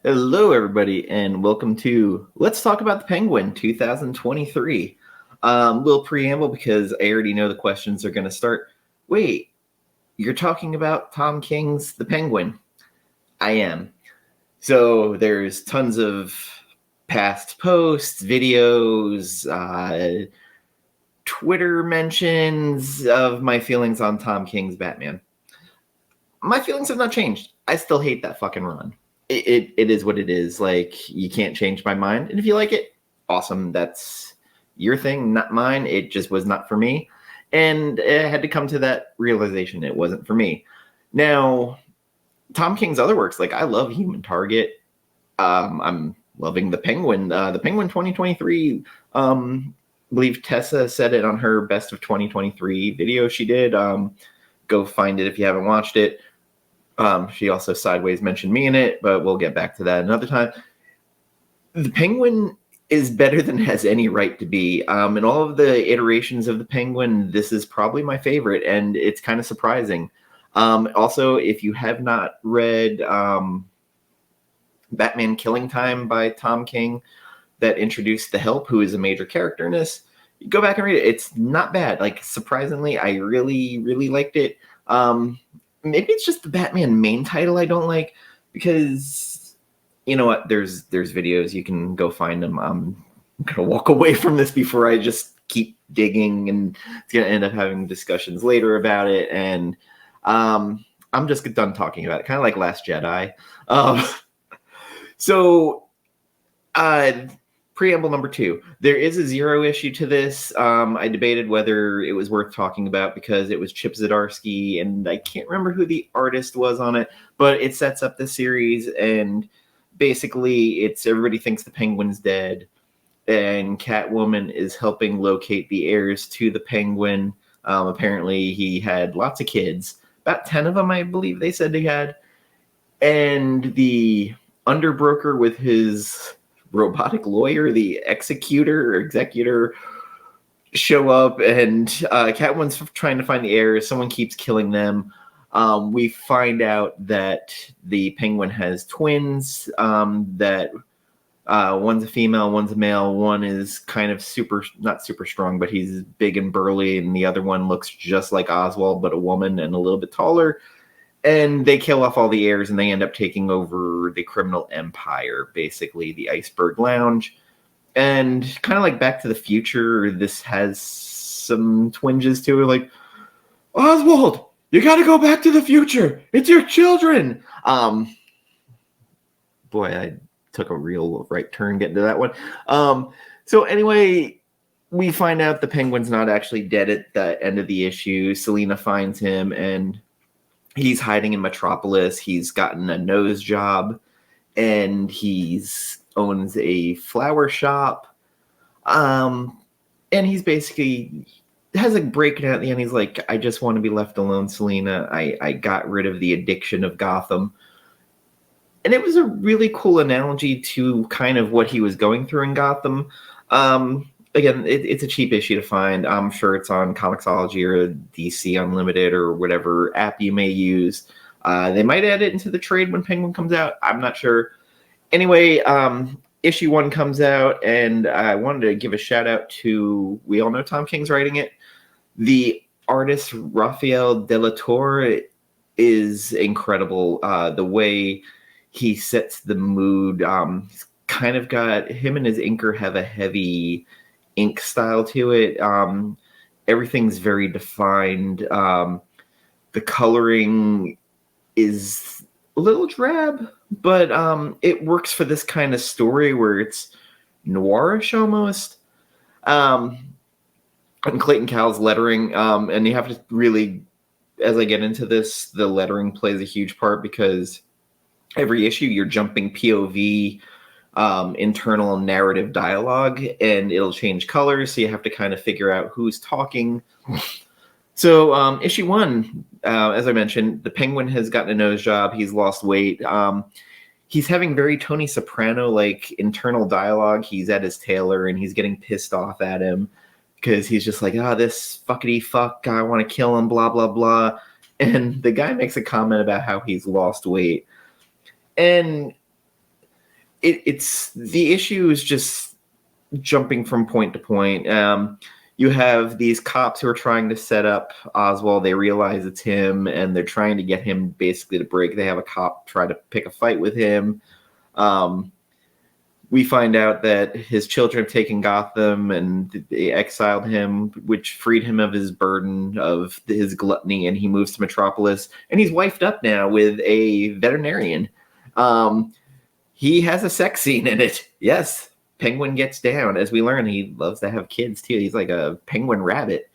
Hello, everybody, and welcome to Let's Talk About the Penguin 2023. Little preamble because I already know the questions are going to start. Wait, you're talking about Tom King's The Penguin? I am. So there's tons of past posts, videos, Twitter mentions of my feelings on Tom King's Batman. My feelings have not changed. I still hate that fucking run. It is what it is. Like, you can't change my mind. And if you like it, awesome. That's your thing, not mine. It just was not for me. And I had to come to that realization. It wasn't for me. Now, Tom King's other works, like I love Human Target. I'm loving The Penguin. The Penguin 2023. I believe Tessa said it on her Best of 2023 video she did. Go find it if you haven't watched it. She also sideways mentioned me in it, but we'll get back to that another time. The Penguin is better than it has any right to be. In all of the iterations of the Penguin, this is probably my favorite, and it's kind of surprising. Also, if you have not read Batman Killing Time by Tom King, that introduced the Help, who is a major character in this, go back and read it. It's not bad. Like, surprisingly, I really, really liked it. Maybe it's just the Batman main title I don't like, because you know what? There's videos, you can go find them. I'm gonna walk away from this before I just keep digging, and it's gonna end up having discussions later about it. And I'm just done talking about it, kind of like Last Jedi. So, preamble number 2. There is a zero issue to this. I debated whether it was worth talking about because it was Chip Zdarsky, and I can't remember who the artist was on it, but it sets up the series, and basically it's everybody thinks the Penguin's dead, and Catwoman is helping locate the heirs to the Penguin. Apparently he had lots of kids, about 10 of them, I believe they said he had, and the underbroker with his robotic lawyer, the executor or executor, show up, and Catwoman's trying to find the heirs. Someone keeps killing them. We find out that the Penguin has twins, that one's a female, one's a male. One is kind of not super strong, but he's big and burly, and the other one looks just like Oswald, but a woman and a little bit taller. And they kill off all the heirs, and they end up taking over the criminal empire, basically the Iceberg Lounge. And kind of like Back to the Future, this has some twinges to it, like, Oswald, you gotta go back to the future. It's your children. Boy, I took a real right turn getting to that one. So anyway, we find out the Penguin's not actually dead at the end of the issue. Selina finds him, and he's hiding in Metropolis. He's gotten a nose job, and owns a flower shop. And he's basically has a breakdown at the end. He's like, I just want to be left alone, Selina. I got rid of the addiction of Gotham. And it was a really cool analogy to kind of what he was going through in Gotham. Again, it's a cheap issue to find. I'm sure it's on Comixology or DC Unlimited or whatever app you may use. They might add it into the trade when Penguin comes out. I'm not sure. Anyway, issue 1 comes out, and I wanted to give a shout out to, we all know Tom King's writing it. The artist Rafael De Latorre is incredible. The way he sets the mood, he's kind of got, him and his inker have a heavy ink style to it. Everything's very defined. The coloring is a little drab, but it works for this kind of story where it's noirish almost. And Clayton Cowles lettering, and you have to really, as I get into this, the lettering plays a huge part, because every issue you're jumping POV, internal narrative dialogue, and it'll change colors, so you have to kind of figure out who's talking. So issue 1, as I mentioned, the Penguin has gotten a nose job. He's lost weight. He's having very Tony Soprano like internal dialogue. He's at his tailor, and he's getting pissed off at him because he's just like, this fuckity fuck, I want to kill him, blah blah blah. And the guy makes a comment about how he's lost weight, and it's the issue is just jumping from point to point. You have these cops who are trying to set up Oswald. They realize it's him, and they're trying to get him basically to break. They have a cop try to pick a fight with him. We find out that his children have taken Gotham and they exiled him, which freed him of his burden of his gluttony, and he moves to Metropolis. And he's wifed up now with a veterinarian. He has a sex scene in it. Yes, Penguin gets down. As we learn, he loves to have kids too. He's like a penguin rabbit.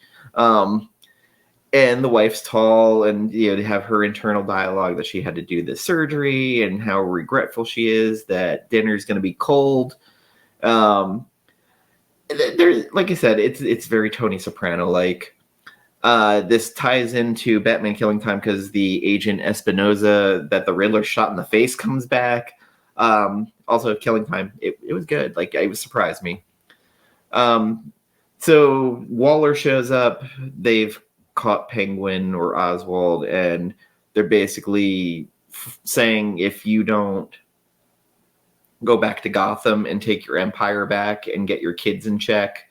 And the wife's tall, and they have her internal dialogue that she had to do this surgery and how regretful she is that dinner's going to be cold. There's, like I said, it's very Tony Soprano like. This ties into Batman Killing Time because the agent Espinoza that the Riddler shot in the face comes back. Also, Killing Time, it was good. Like, it surprised me. So Waller shows up. They've caught Penguin or Oswald, and they're basically saying, if you don't go back to Gotham and take your empire back and get your kids in check,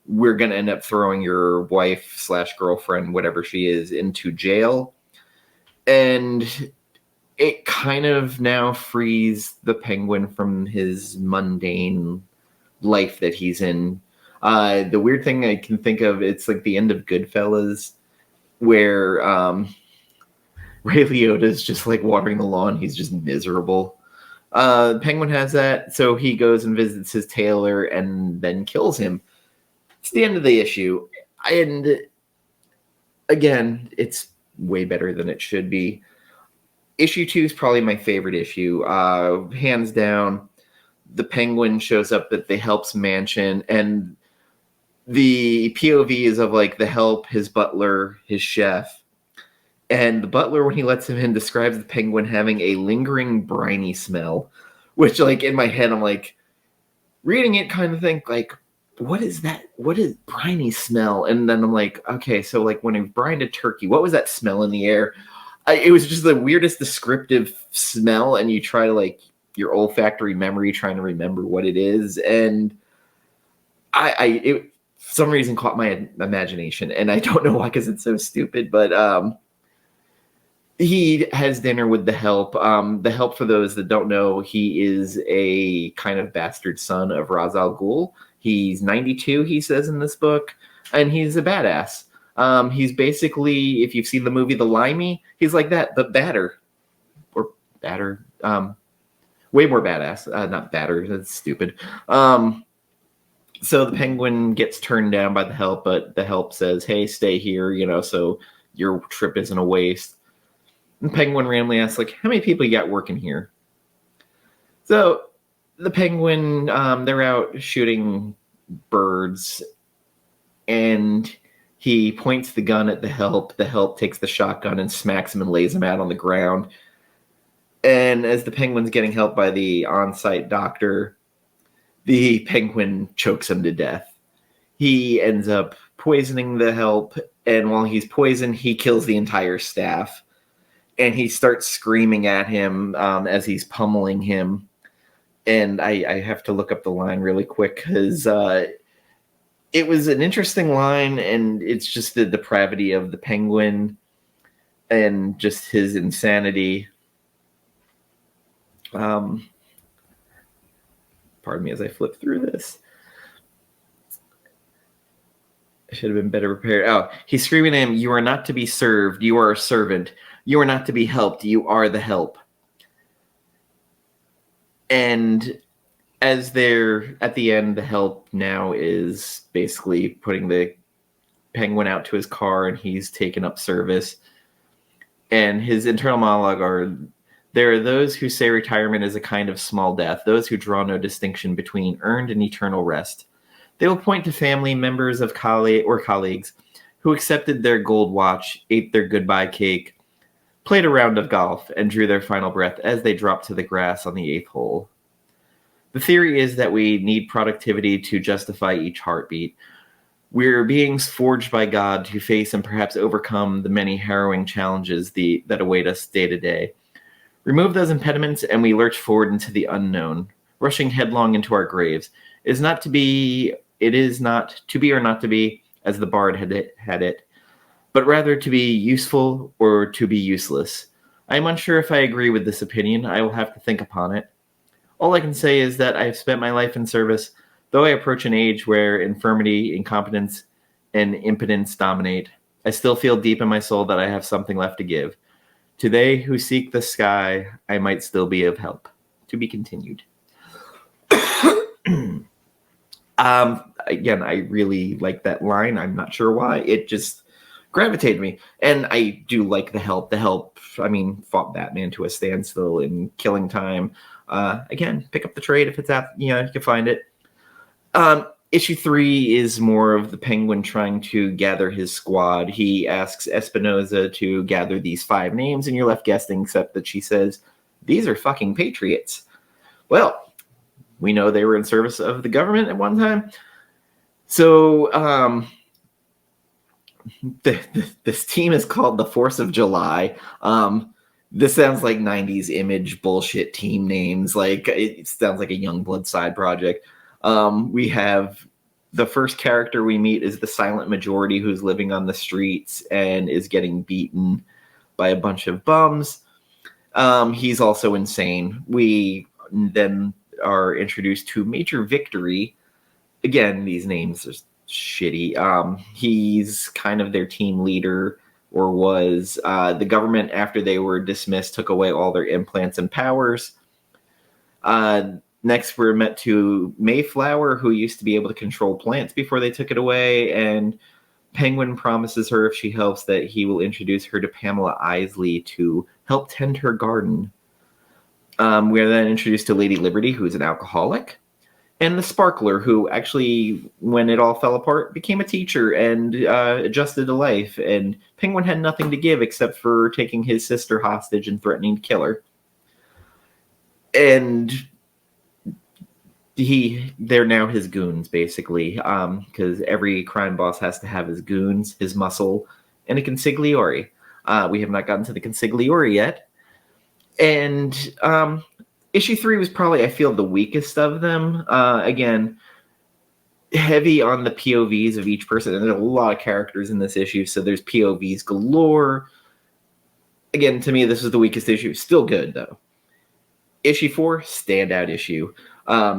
we're going to end up throwing your wife/girlfriend, whatever she is, into jail. And it kind of now frees the Penguin from his mundane life that he's in. The weird thing I can think of, it's like the end of Goodfellas, where Ray Liotta's just like watering the lawn. He's just miserable. Penguin has that, so he goes and visits his tailor and then kills him. It's the end of the issue. And again, it's way better than it should be. Issue 2 is probably my favorite issue. Hands down, the Penguin shows up at the Help's mansion, and the POV is of like the Help, his butler, his chef. And the butler, when he lets him in, describes the Penguin having a lingering briny smell, which like in my head, I'm like reading it kind of think like, what is that? What is briny smell? And then I'm like, okay, so like when he brined a turkey, what was that smell in the air? It was just the weirdest descriptive smell. And you try to like your olfactory memory, trying to remember what it is. And it for some reason caught my imagination, and I don't know why, because it's so stupid, but he has dinner with the Help. The Help, for those that don't know, he is a kind of bastard son of Ra's al Ghul. He's 92, he says in this book, and he's a badass. He's basically, if you've seen the movie The Limey, he's like that, but badder. Or badder. Way more badass. Not badder, that's stupid. So the Penguin gets turned down by the Help, but the Help says, hey, stay here, so your trip isn't a waste. And Penguin randomly asks, like, how many people you got working here? So the Penguin, they're out shooting birds, and he points the gun at the Help. The Help takes the shotgun and smacks him and lays him out on the ground. And as the Penguin's getting helped by the on-site doctor, the Penguin chokes him to death. He ends up poisoning the Help, and while he's poisoned, he kills the entire staff. And he starts screaming at him as he's pummeling him. And I have to look up the line really quick, because it was an interesting line, and it's just the depravity of the Penguin and just his insanity. Pardon me as I flip through this. I should have been better prepared. Oh, he's screaming at him, you are not to be served, you are a servant. You are not to be helped, you are the Help. And as they're at the end, the Help now is basically putting the Penguin out to his car, and he's taken up service. And his internal monologue are, there are those who say retirement is a kind of small death, those who draw no distinction between earned and eternal rest. They will point to family members of colleagues who accepted their gold watch, ate their goodbye cake, played a round of golf, and drew their final breath as they dropped to the grass on the 8th hole. The theory is that we need productivity to justify each heartbeat. We're beings forged by God to face and perhaps overcome the many harrowing challenges that await us day to day. Remove those impediments and we lurch forward into the unknown. rushing headlong into our graves. It is not to be, it is not to be or not to be, as the bard had it, but rather to be useful or to be useless. I am unsure if I agree with this opinion. I will have to think upon it. All I can say is that I have spent my life in service, though I approach an age where infirmity, incompetence, and impotence dominate. I still feel deep in my soul that I have something left to give. To they who seek the sky, I might still be of help. To be continued. Again, I really like that line. I'm not sure why. It just gravitated me. And I do like the help. The help, I mean, fought Batman to a standstill in Killing Time. Again, pick up the trade if it's out, you can find it. Issue 3 is more of the Penguin trying to gather his squad. He asks Espinosa to gather these 5 names, and you're left guessing, except that she says, these are fucking patriots. Well, we know they were in service of the government at one time. So, this team is called the Force of July. This sounds like 90s image bullshit team names. Like, it sounds like a Youngblood side project. We have the first character we meet is the silent majority who's living on the streets and is getting beaten by a bunch of bums. He's also insane. We then are introduced to Major Victory. Again, these names are shitty. He's kind of their team leader, or was. The government, after they were dismissed, took away all their implants and powers. Next, we're met to Mayflower, who used to be able to control plants before they took it away, and Penguin promises her if she helps that he will introduce her to Pamela Isley to help tend her garden. We are then introduced to Lady Liberty, who is an alcoholic, and the Sparkler, who actually, when it all fell apart, became a teacher and adjusted to life, and Penguin had nothing to give except for taking his sister hostage and threatening to kill her. And they're now his goons, basically, because every crime boss has to have his goons, his muscle, and a consigliere. We have not gotten to the consigliere yet. And issue 3 was probably, I feel, the weakest of them. Again, heavy on the POVs of each person. And there's a lot of characters in this issue, so there's POVs galore. Again, to me, this is the weakest issue. Still good, though. Issue 4, standout issue.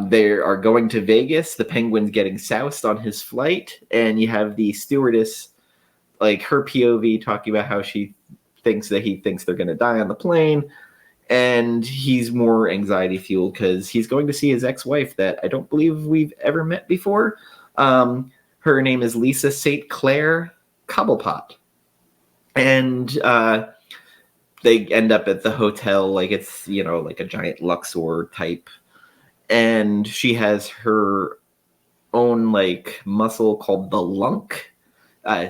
They are going to Vegas. The Penguin's getting soused on his flight, and you have the stewardess, like her POV, talking about how he thinks they're going to die on the plane, and he's more anxiety fueled because he's going to see his ex-wife that I don't believe we've ever met before. Her name is Lisa St. Clair Cobblepot, and they end up at the hotel like it's like a giant Luxor type. And she has her own like muscle called the Lunk.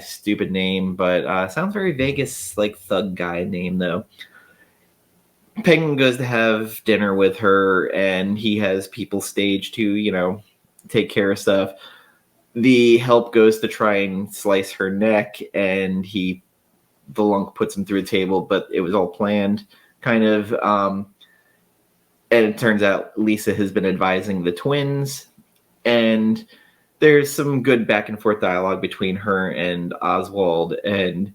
Stupid name, but sounds very Vegas like thug guy name though. Penguin goes to have dinner with her, and he has people staged to take care of stuff. The help goes to try and slice her neck, and the Lunk puts him through a table, but it was all planned, kind of. And it turns out Lisa has been advising the twins, and there's some good back and forth dialogue between her and Oswald, and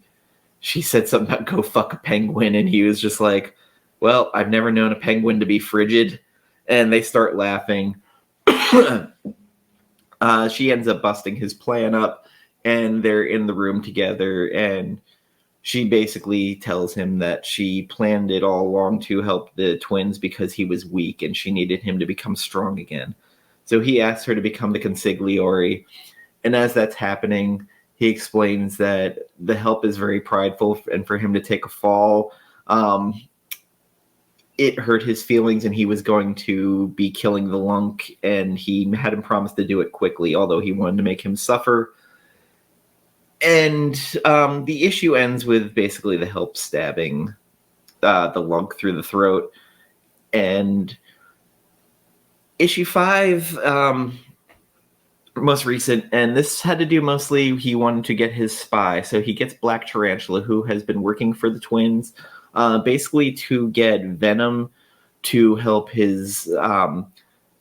she said something about go fuck a penguin, and he was just like, well, I've never known a penguin to be frigid, and they start laughing. She ends up busting his plan up, and they're in the room together, and she basically tells him that she planned it all along to help the twins because he was weak and she needed him to become strong again. So he asks her to become the consigliere. And as that's happening, he explains that the help is very prideful, and for him to take a fall, it hurt his feelings, and he was going to be killing the Lunk, and he had him promise to do it quickly, although he wanted to make him suffer. And the issue ends with basically the help stabbing the Lunk through the throat. And issue 5, most recent, and this had to do mostly, he wanted to get his spy. So he gets Black Tarantula, who has been working for the twins, basically to get Venom to help his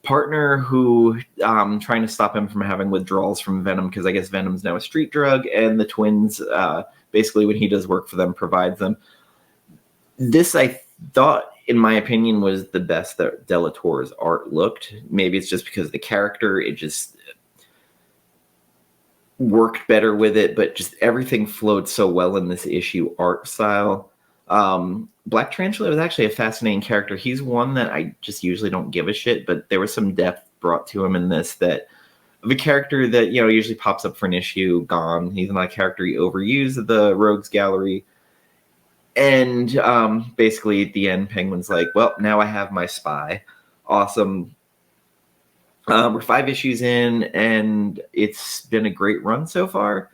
partner who trying to stop him from having withdrawals from Venom, because I guess Venom's now a street drug, and the twins basically, when he does work for them, provides them. This, I thought, in my opinion, was the best that De Latorre's art looked. Maybe it's just because of the character, it just worked better with it, but just everything flowed so well in this issue art style. Black Tarantula was actually a fascinating character. He's one that I just usually don't give a shit, but there was some depth brought to him in this, that of a character that, you know, usually pops up for an issue, gone. He's not a character you overuse at the Rogues Gallery. And basically at the end, Penguin's like, well, now I have my spy. Awesome. We're 5 issues in, and it's been a great run so far.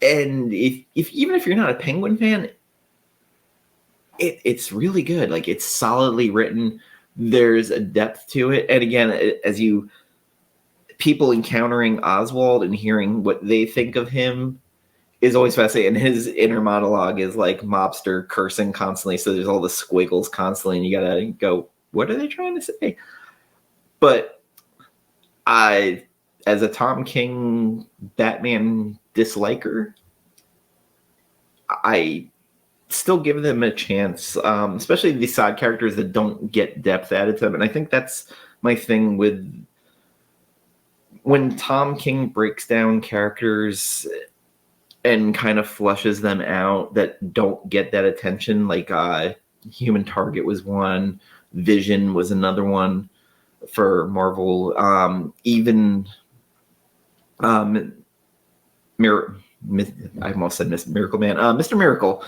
And if even if you're not a Penguin fan, it's really good. Like, it's solidly written. There's a depth to it. And again, as people encountering Oswald and hearing what they think of him is always fascinating. And his inner monologue is like mobster cursing constantly. So there's all the squiggles constantly, and you gotta go, what are they trying to say? But as a Tom King Batman disliker, I still give them a chance, especially the side characters that don't get depth added to them. And I think that's my thing with when Tom King breaks down characters and kind of flushes them out that don't get that attention. Like Human Target was one, Vision was another one for Marvel. Even I almost said Miracle Man. Mr. Miracle.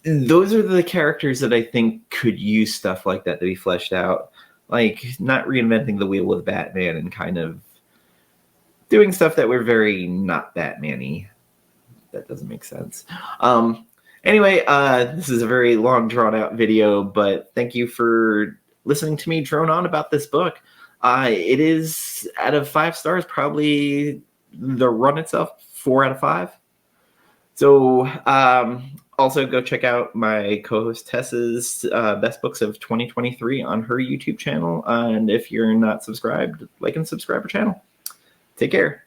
Those are the characters that I think could use stuff like that to be fleshed out. Like, not reinventing the wheel with Batman and kind of doing stuff that were very not Batman-y. That doesn't make sense. Anyway, this is a very long, drawn-out video, but thank you for listening to me drone on about this book. It is, out of 5 stars, probably the run itself, 4 out of 5. So, also go check out my co-host Tessa's Best Books of 2023 on her YouTube channel. And if you're not subscribed, like and subscribe her channel. Take care.